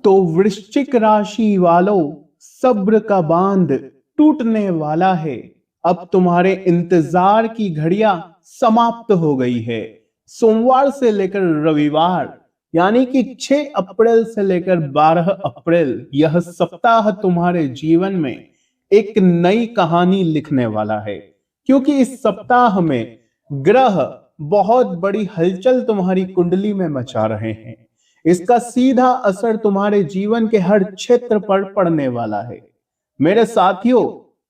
तो वृश्चिक राशि वालों, सब्र का बांध टूटने वाला है। अब तुम्हारे इंतजार की घड़ियां समाप्त हो गई है। सोमवार से लेकर रविवार यानी कि 6 अप्रैल से लेकर 12 अप्रैल यह सप्ताह तुम्हारे जीवन में एक नई कहानी लिखने वाला है, क्योंकि इस सप्ताह में ग्रह बहुत बड़ी हलचल तुम्हारी कुंडली में मचा रहे हैं। इसका सीधा असर तुम्हारे जीवन के हर क्षेत्र पर पड़ने वाला है। मेरे साथियों,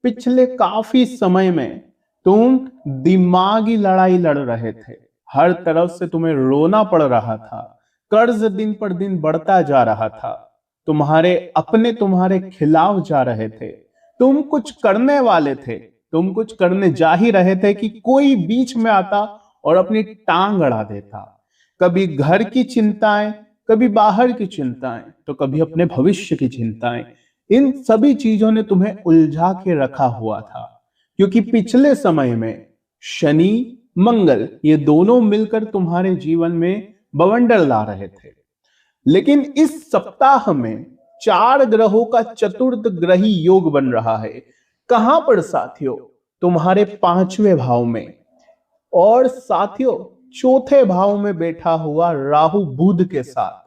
पिछले काफी समय में तुम दिमागी लड़ाई लड़ रहे थे। हर तरफ से तुम्हें रोना पड़ रहा था। कर्ज दिन पर दिन बढ़ता जा रहा था। तुम्हारे अपने तुम्हारे खिलाफ जा रहे थे। तुम कुछ करने वाले थे, तुम कुछ करने जा ही रहे थे कि कोई बीच में आता और अपनी टांग अड़ा देता। कभी घर की चिंताएं, कभी बाहर की चिंताएं, तो कभी अपने भविष्य की चिंताएं। इन सभी चीजों ने तुम्हें उलझा के रखा हुआ था, क्योंकि पिछले समय में शनि मंगल ये दोनों मिलकर तुम्हारे जीवन में बवंडर ला रहे थे। लेकिन इस सप्ताह में 4 ग्रहों का चतुर्थ ग्रही योग बन रहा है। कहां पर साथियों? तुम्हारे 5वें भाव में। और साथियों, चौथे भाव में बैठा हुआ राहु बुध के साथ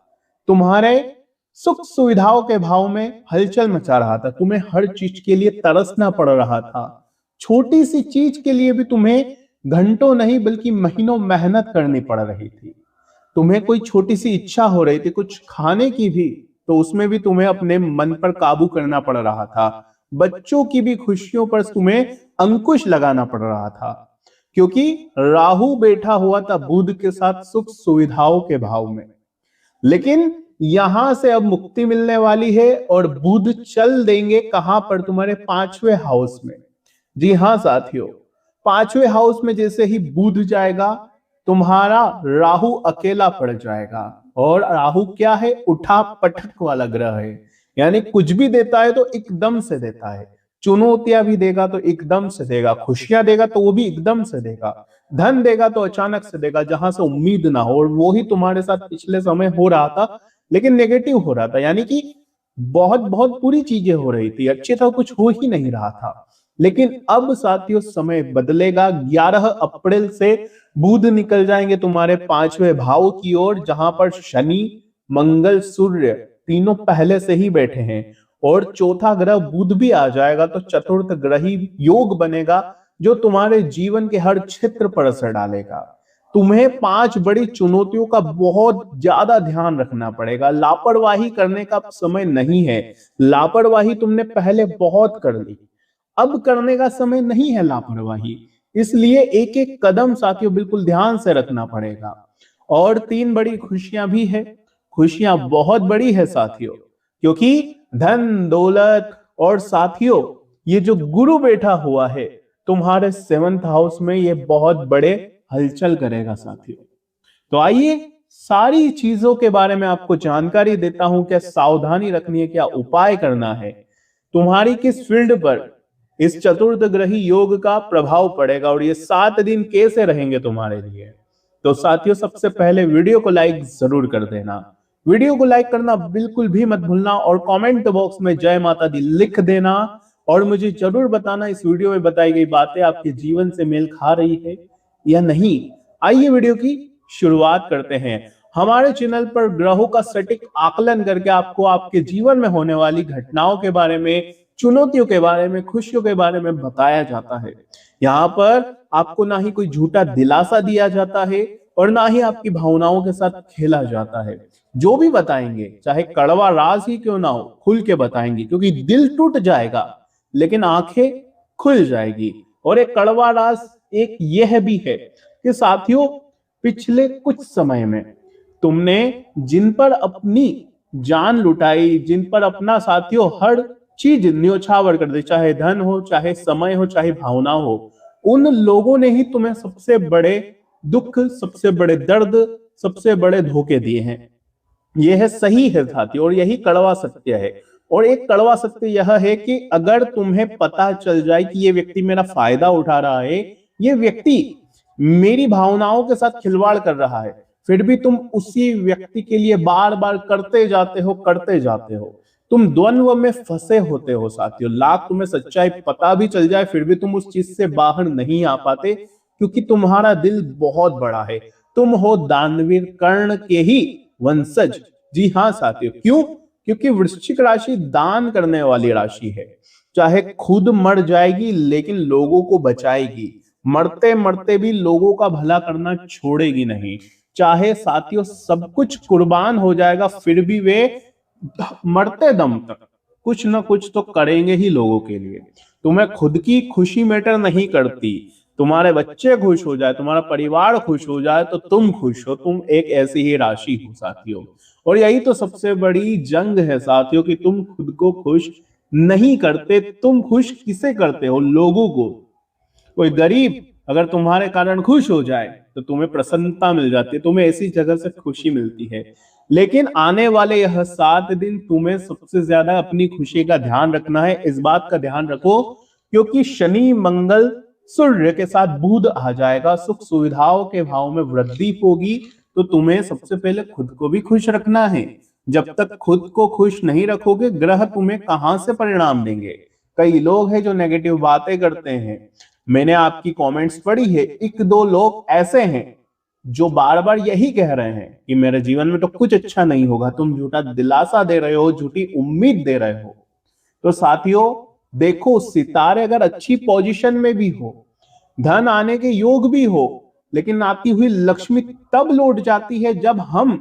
तुम्हारे सुख सुविधाओं के भाव में हलचल मचा रहा था। तुम्हें हर चीज के लिए तरसना पड़ रहा था। छोटी सी चीज के लिए भी तुम्हें घंटों नहीं बल्कि महीनों मेहनत करनी पड़ रही थी। तुम्हें कोई छोटी सी इच्छा हो रही थी कुछ खाने की भी, तो उसमें भी तुम्हें अपने मन पर काबू करना पड़ रहा था। बच्चों की भी खुशियों पर तुम्हें अंकुश लगाना पड़ रहा था, क्योंकि राहु बैठा हुआ था बुध के साथ सुख सुविधाओं के भाव में। लेकिन यहां से अब मुक्ति मिलने वाली है और बुध चल देंगे कहां पर? तुम्हारे 5वें हाउस में। जी हां साथियों, 5वें हाउस में जैसे ही बुध जाएगा, तुम्हारा राहु अकेला पड़ जाएगा। और राहु क्या है? उठा पटक वाला ग्रह है। यानी कुछ भी देता है तो एकदम से देता है। चुनौतियां भी देगा तो एकदम से देगा, खुशियां देगा तो वो भी एकदम से देगा, धन देगा तो अचानक से देगा जहां से उम्मीद ना हो। और वो ही तुम्हारे साथ पिछले समय हो रहा था, लेकिन नेगेटिव हो रहा था। यानी कि बहुत बहुत बुरी चीजें हो रही थी, अच्छे तो कुछ हो ही नहीं रहा था। लेकिन अब साथियों समय बदलेगा। 11 अप्रैल से बुध निकल जाएंगे तुम्हारे 5वें भाव की ओर, जहां पर शनि मंगल सूर्य तीनों पहले से ही बैठे हैं। और चौथा ग्रह बुध भी आ जाएगा, तो चतुर्थ ग्रही योग बनेगा जो तुम्हारे जीवन के हर क्षेत्र पर असर डालेगा। तुम्हें 5 बड़ी चुनौतियों का बहुत ज्यादा ध्यान रखना पड़ेगा। लापरवाही करने का समय नहीं है। लापरवाही तुमने पहले बहुत कर ली, अब करने का समय नहीं है लापरवाही। इसलिए एक एक कदम साथियों बिल्कुल ध्यान से रखना पड़ेगा। और 3 बड़ी खुशियां भी है। खुशियां बहुत बड़ी है साथियों, क्योंकि धन दौलत और साथियों ये जो गुरु बैठा हुआ है तुम्हारे 7th हाउस में, ये बहुत बड़े हलचल करेगा साथियों। तो आइए सारी चीजों के बारे में आपको जानकारी देता हूं। क्या सावधानी रखनी है, क्या उपाय करना है, तुम्हारी किस फील्ड पर इस चतुर्थ ग्रही योग का प्रभाव पड़ेगा और ये 7 दिन कैसे रहेंगे तुम्हारे लिए। तो साथियों, सबसे पहले वीडियो को लाइक जरूर कर देना। वीडियो को लाइक करना बिल्कुल भी मत भूलना और कमेंट बॉक्स में जय माता दी लिख देना। और मुझे जरूर बताना इस वीडियो में बताई गई बातें आपके जीवन से मेल खा रही है या नहीं। आइए वीडियो की शुरुआत करते हैं। हमारे चैनल पर ग्रहों का सटीक आकलन करके आपको आपके जीवन में होने वाली घटनाओं के बारे में, चुनौतियों के बारे में, खुशियों के बारे में बताया जाता है। यहाँ पर आपको ना ही कोई झूठा दिलासा दिया जाता है और ना ही आपकी भावनाओं के साथ खेला जाता है। जो भी बताएंगे, चाहे कड़वा राज ही क्यों ना हो, खुल के बताएंगे, क्योंकि दिल टूट जाएगा लेकिन आंखें खुल जाएगी। और एक कड़वा राज एक यह भी है कि साथियों, पिछले कुछ समय में तुमने जिन पर अपनी जान लुटाई, जिन पर अपना साथियों हर चीज न्योछावर कर दी, चाहे धन हो, चाहे समय हो, चाहे भावना हो, उन लोगों ने ही तुम्हें सबसे बड़े दुख, सबसे बड़े दर्द, सबसे बड़े धोखे दिए हैं। यह सही है साथियों, और यही कड़वा सत्य है। और एक कड़वा सत्य यह है कि अगर तुम्हें पता चल जाए कि ये व्यक्ति मेरा फायदा उठा रहा है, ये व्यक्ति मेरी भावनाओं के साथ खिलवाड़ कर रहा है, फिर भी तुम उसी व्यक्ति के लिए बार बार करते जाते हो। तुम द्वंद्व में फंसे होते हो साथियों। लाख तुम्हें सच्चाई पता भी चल जाए फिर भी तुम उस चीज से बाहर नहीं आ पाते, क्योंकि तुम्हारा दिल बहुत बड़ा है। तुम हो दानवीर कर्ण के ही वंशज। जी हाँ साथियों, क्यों? क्योंकि वृश्चिक राशि दान करने वाली राशि है। चाहे खुद मर जाएगी लेकिन लोगों को बचाएगी। मरते मरते भी लोगों का भला करना छोड़ेगी नहीं। चाहे साथियों सब कुछ कुर्बान हो जाएगा फिर भी वे मरते दम तक कुछ ना कुछ तो करेंगे ही लोगों के लिए। तुम्हें खुद की खुशी मैटर नहीं करती। तुम्हारे बच्चे खुश हो जाए, तुम्हारा परिवार खुश हो जाए तो तुम खुश हो। तुम एक ऐसी ही राशि हो साथियों। और यही तो सबसे बड़ी जंग है साथियों, कि तुम खुद को खुश नहीं करते। तुम खुश किसे करते हो? लोगों को। कोई गरीब अगर तुम्हारे कारण खुश हो जाए तो तुम्हें प्रसन्नता मिल जाती है, तुम्हें ऐसी जगह से खुशी मिलती है। लेकिन आने वाले यह 7 दिन तुम्हें सबसे ज्यादा अपनी खुशी का ध्यान रखना है। इस बात का ध्यान रखो क्योंकि शनि मंगल सूर्य के साथ बुध आ जाएगा। सुख सुविधाओं के भाव में वृद्धि होगी। तो तुम्हें सबसे पहले खुद को भी खुश रखना है। जब तक खुद को खुश नहीं रखोगे ग्रह तुम्हें कहां से परिणाम देंगे। कई लोग हैं जो नेगेटिव बातें करते हैं। मैंने आपकी कमेंट्स पढ़ी है। एक दो लोग ऐसे हैं जो बार बार यही कह रहे हैं कि मेरे जीवन में तो कुछ अच्छा नहीं होगा। तुम झूठा दिलासा दे रहे हो, झूठी उम्मीद दे रहे हो। तो साथियों देखो, सितारे अगर अच्छी पोजीशन में भी हो, धन आने के योग भी हो, लेकिन आती हुई लक्ष्मी तब लौट जाती है जब हम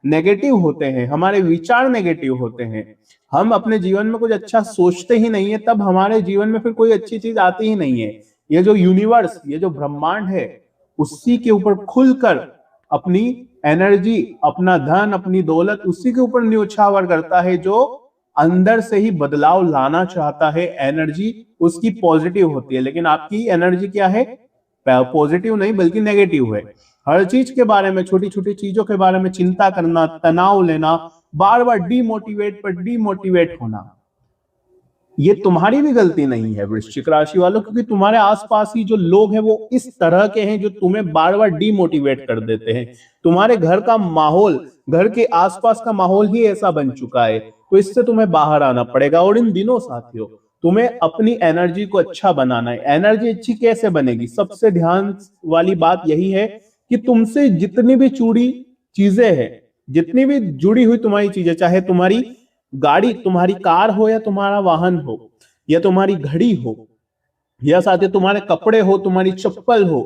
नेगेटिव होते हैं, हमारे विचार नेगेटिव होते हैं, हम अपने जीवन में कुछ अच्छा सोचते ही नहीं है, तब हमारे जीवन में फिर कोई अच्छी चीज आती ही नहीं है। ये जो यूनिवर्स, ये जो ब्रह्मांड है, उसी के ऊपर खुलकर अपनी एनर्जी, अपना धन, अपनी दौलत उसी के ऊपर न्योछावर करता है। जो अंदर से ही बदलाव लाना चाहता है, एनर्जी उसकी पॉजिटिव होती है। लेकिन आपकी एनर्जी क्या है? पॉजिटिव नहीं बल्कि नेगेटिव है। हर चीज के बारे में, छोटी छोटी चीजों के बारे में चिंता करना, तनाव लेना, बार बार डीमोटिवेट होना, ये तुम्हारी भी गलती नहीं है वृश्चिक राशि वालों, क्योंकि तुम्हारे आसपास ही जो लोग हैं वो इस तरह के हैं जो तुम्हें बार बार डीमोटिवेट कर देते हैं। तुम्हारे घर का माहौल, घर के आसपास का माहौल ही ऐसा बन चुका है। तो इससे तुम्हें बाहर आना पड़ेगा। और इन दिनों साथियों तुम्हें अपनी एनर्जी को अच्छा बनाना है। एनर्जी अच्छी कैसे बनेगी? सबसे ध्यान वाली बात यही है कि तुमसे जितनी भी जुड़ी चीजें हैं, जितनी भी जुड़ी हुई तुम्हारी चीजें, चाहे तुम्हारी गाड़ी, तुम्हारी कार हो, या तुम्हारा वाहन हो, या तुम्हारी घड़ी हो, या साथ ही तुम्हारे कपड़े हो, तुम्हारी चप्पल हो,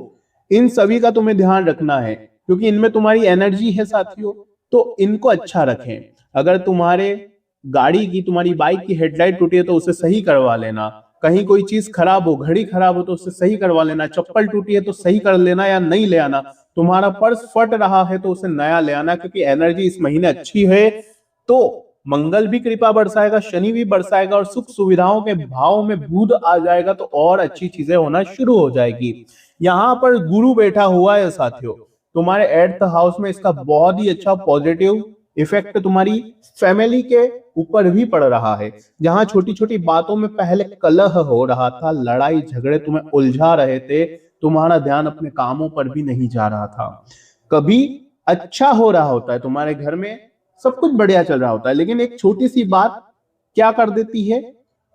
इन सभी का तुम्हें ध्यान रखना है क्योंकि इनमें तुम्हारी एनर्जी है साथियों। तो इनको अच्छा रखें। अगर तुम्हारे गाड़ी की, तुम्हारी बाइक की हेडलाइट टूटी है तो उसे सही करवा लेना। कहीं कोई चीज खराब हो, घड़ी खराब हो तो उसे सही करवा लेना। चप्पल टूटी है तो सही कर लेना या नहीं ले आना। तुम्हारा पर्स फट रहा है तो उसे नया ले आना, क्योंकि एनर्जी इस महीने अच्छी है। तो मंगल भी कृपा बरसाएगा, शनि भी बरसाएगा, और सुख सुविधाओं के भाव में बुध आ जाएगा तो और अच्छी चीजें होना शुरू हो जाएगी। यहाँ पर गुरु बैठा हुआ है साथियों तुम्हारे 8th हाउस में। इसका बहुत ही अच्छा पॉजिटिव इफेक्ट तुम्हारी फैमिली के ऊपर भी पड़ रहा है। जहां छोटी छोटी बातों में पहले कलह हो रहा था, लड़ाई झगड़े तुम्हें उलझा रहे थे, तुम्हारा ध्यान अपने कामों पर भी नहीं जा रहा था। कभी अच्छा हो रहा होता है, तुम्हारे घर में सब कुछ बढ़िया चल रहा होता है, लेकिन एक छोटी सी बात क्या कर देती है?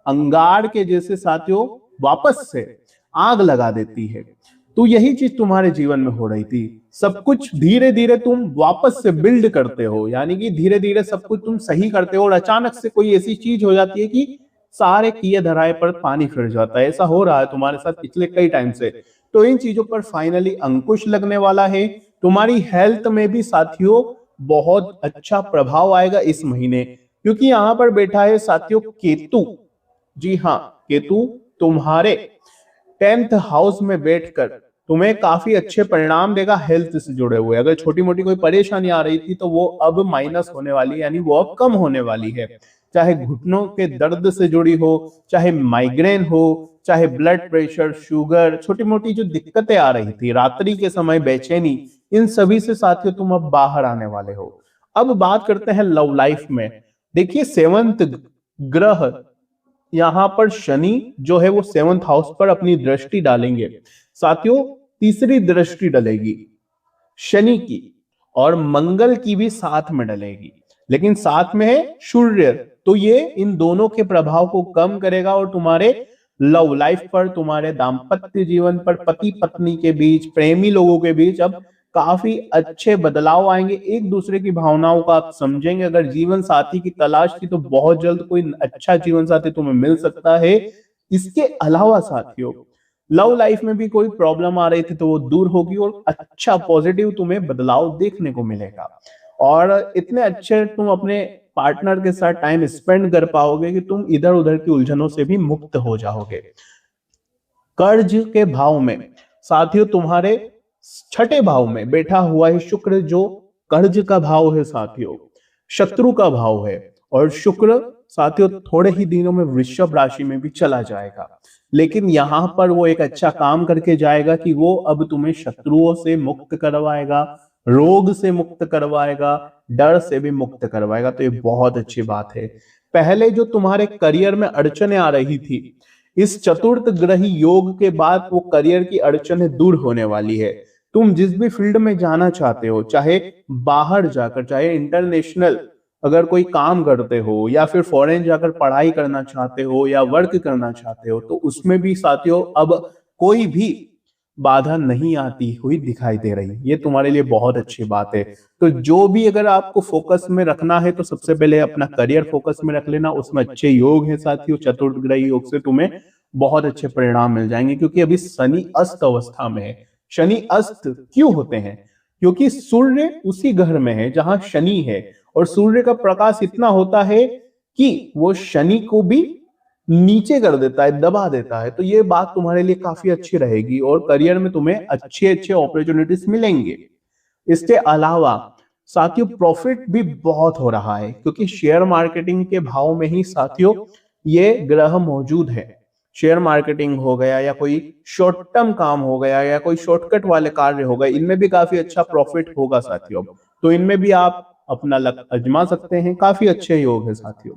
अंगार के जैसे साथियों वापस से आग लगा देती है। तो यही चीज तुम्हारे जीवन में हो रही थी। सब कुछ धीरे धीरे तुम वापस से बिल्ड करते हो, यानी कि धीरे धीरे सब कुछ तुम सही करते हो, और अचानक से कोई ऐसी चीज हो जाती है कि सारे किए धराए पर पानी फिर जाता है। ऐसा हो रहा है तुम्हारे साथ पिछले कई टाइम से। तो इन चीजों पर फाइनली अंकुश लगने वाला है। तुम्हारी हेल्थ में भी साथियों बहुत अच्छा प्रभाव आएगा इस महीने, क्योंकि यहां पर बैठा है साथियों केतु। जी हाँ, केतु तुम्हारे 10th हाउस में बैठकर तुम्हें काफी अच्छे परिणाम देगा हेल्थ से जुड़े हुए। अगर छोटी मोटी कोई परेशानी आ रही थी तो वो अब माइनस होने वाली है, यानी वो अब कम होने वाली है। चाहे घुटनों के दर्द से जुड़ी हो, चाहे माइग्रेन हो, चाहे ब्लड प्रेशर, शुगर, छोटी मोटी जो दिक्कतें आ रही थी, रात्रि के समय बेचैनी, इन सभी से साथियों तुम अब बाहर आने वाले हो। अब बात करते हैं लव लाइफ में। देखिए 7th ग्रह यहां पर शनि जो है वो 7th हाउस पर अपनी दृष्टि डालेंगे साथियों। तीसरी दृष्टि डलेगी शनि की, और मंगल की भी साथ में डलेगी, लेकिन साथ में है सूर्य, तो ये इन दोनों के प्रभाव को कम करेगा और तुम्हारे लव लाइफ पर, तुम्हारे दाम्पत्य जीवन पर, पति पत्नी के बीच, प्रेमी लोगों के बीच अब काफी अच्छे बदलाव आएंगे। एक दूसरे की भावनाओं का आप समझेंगे। अगर जीवन साथी की तलाश थी तो बहुत जल्द कोई अच्छा जीवन साथी तुम्हें मिल सकता है। इसके अलावा साथियों, लव लाइफ में भी कोई प्रॉब्लम आ रही थी तो वो दूर होगी और अच्छा पॉजिटिव तुम्हें बदलाव देखने को मिलेगा और इतने अच्छे तुम अपने पार्टनर के साथ टाइम स्पेंड कर पाओगे कि तुम इधर उधर की उलझनों से भी मुक्त हो जाओगे। कर्ज के भाव में साथियों तुम्हारे छठे भाव में बैठा हुआ है शुक्र, जो कर्ज का भाव है साथियों, शत्रु का भाव है। और शुक्र साथियों थोड़े ही दिनों में वृषभ राशि में भी चला जाएगा, लेकिन यहां पर वो एक अच्छा काम करके जाएगा कि वो अब तुम्हें शत्रुओं से मुक्त करवाएगा, रोग से मुक्त करवाएगा, डर से भी मुक्त करवाएगा। तो ये बहुत अच्छी बात है। पहले जो तुम्हारे करियर में अड़चने आ रही थी, इस चतुर्थ ग्रही योग के बाद वो करियर की अड़चनें दूर होने वाली है। तुम जिस भी फील्ड में जाना चाहते हो, चाहे बाहर जाकर, चाहे इंटरनेशनल अगर कोई काम करते हो या फिर फॉरेन जाकर पढ़ाई करना चाहते हो या वर्क करना चाहते हो, तो उसमें भी साथियों अब कोई भी बाधा नहीं आती हुई दिखाई दे रही। ये तुम्हारे लिए बहुत अच्छी बात है। तो जो भी अगर आपको फोकस में रखना है तो सबसे पहले अपना करियर फोकस में रख लेना। उसमें अच्छे योग है साथियों, चतुर्थ ग्रही योग से तुम्हें बहुत अच्छे परिणाम मिल जाएंगे, क्योंकि अभी शनि अस्त अवस्था में है। शनि अस्त क्यों होते हैं? क्योंकि सूर्य उसी घर में है जहां शनि है, और सूर्य का प्रकाश इतना होता है कि वो शनि को भी नीचे कर देता है, दबा देता है। तो ये बात तुम्हारे लिए काफी अच्छी रहेगी और करियर में तुम्हें अच्छे अच्छे अपॉर्चुनिटीज मिलेंगे। इसके अलावा साथियों प्रॉफिट भी बहुत हो रहा है, क्योंकि शेयर मार्केटिंग के भाव में ही साथियों ये ग्रह मौजूद है। शेयर मार्केटिंग हो गया या कोई शॉर्ट टर्म काम हो गया या कोई शॉर्टकट वाले कार्य हो गए, इनमें भी काफी अच्छा प्रॉफिट होगा साथियों। तो इनमें भी आप अपना लक आजमा सकते हैं। काफी अच्छे योग है साथियों।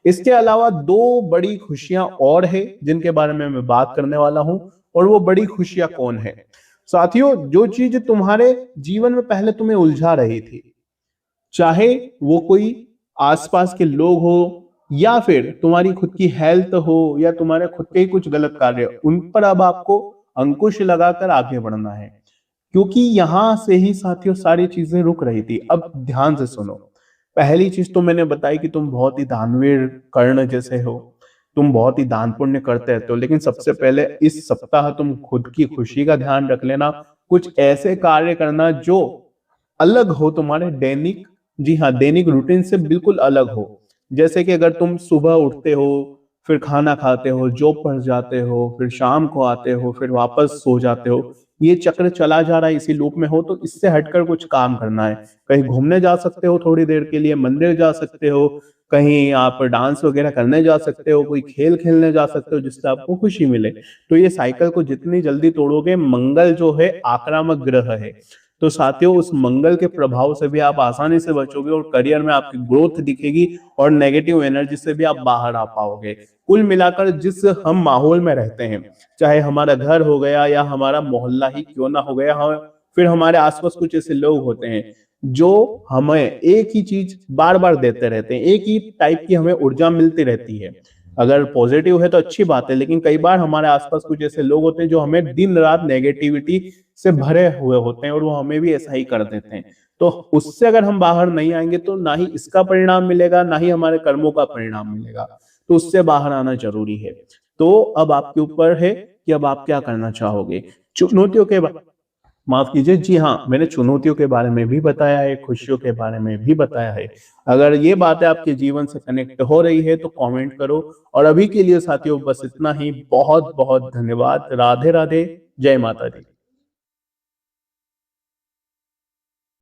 इसके अलावा दो बड़ी खुशियां और है जिनके बारे में मैं बात करने वाला हूं, और वो बड़ी खुशियां कौन है साथियों? जो चीज तुम्हारे जीवन में पहले तुम्हें उलझा रही थी, चाहे वो कोई आसपास के लोग हो या फिर तुम्हारी खुद की हेल्थ हो या तुम्हारे खुद के ही कुछ गलत कार्य, उन पर अब आपको अंकुश लगाकर आगे बढ़ना है, क्योंकि यहां से ही साथियों सारी चीजें रुक रही थी। अब ध्यान से सुनो। पहली चीज तो मैंने बताई कि तुम बहुत ही दानवीर कर्ण जैसे हो, तुम बहुत ही दान पुण्य करते रहते हो, लेकिन सबसे पहले इस सप्ताह तुम खुद की खुशी का ध्यान रख लेना। कुछ ऐसे कार्य करना जो अलग हो तुम्हारे दैनिक, जी हाँ, दैनिक रूटीन से बिल्कुल अलग हो। जैसे कि अगर तुम सुबह उठते हो, फिर खाना खाते हो, जॉब पर जाते हो, फिर शाम को आते हो, फिर वापस सो जाते हो, ये चक्र चला जा रहा है, इसी लूप में हो, तो इससे हटकर कुछ काम करना है। कहीं घूमने जा सकते हो थोड़ी देर के लिए, मंदिर जा सकते हो, कहीं आप डांस वगैरह करने जा सकते हो, कोई खेल खेलने जा सकते हो जिससे आपको खुशी मिले। तो ये साइकिल को जितनी जल्दी तोड़ोगे, मंगल जो है आक्रामक ग्रह है, तो साथियों उस मंगल के प्रभाव से भी आप आसानी से बचोगे और करियर में आपकी ग्रोथ दिखेगी और नेगेटिव एनर्जी से भी आप बाहर आ पाओगे। कुल मिलाकर जिस हम माहौल में रहते हैं, चाहे हमारा घर हो गया या हमारा मोहल्ला ही क्यों ना हो गया, हम फिर हमारे आसपास कुछ ऐसे लोग होते हैं जो हमें एक ही चीज बार बार देते रहते हैं, एक ही टाइप की हमें ऊर्जा मिलती रहती है। अगर पॉजिटिव है तो अच्छी बात है, लेकिन कई बार हमारे आसपास कुछ ऐसे लोग होते हैं जो हमें दिन रात नेगेटिविटी से भरे हुए होते हैं और वो हमें भी ऐसा ही कर देते हैं। तो उससे अगर हम बाहर नहीं आएंगे तो ना ही इसका परिणाम मिलेगा, ना ही हमारे कर्मों का परिणाम मिलेगा। तो उससे बाहर आना जरूरी है। तो अब आपके ऊपर है कि अब आप क्या करना चाहोगे। चुनौतियों के माफ कीजिए, जी हाँ, मैंने चुनौतियों के बारे में भी बताया है, खुशियों के बारे में भी बताया है। अगर ये बातें आपके जीवन से कनेक्ट हो रही है तो कमेंट करो। और अभी के लिए साथियों बस इतना ही। बहुत बहुत धन्यवाद। राधे राधे। जय माता दी।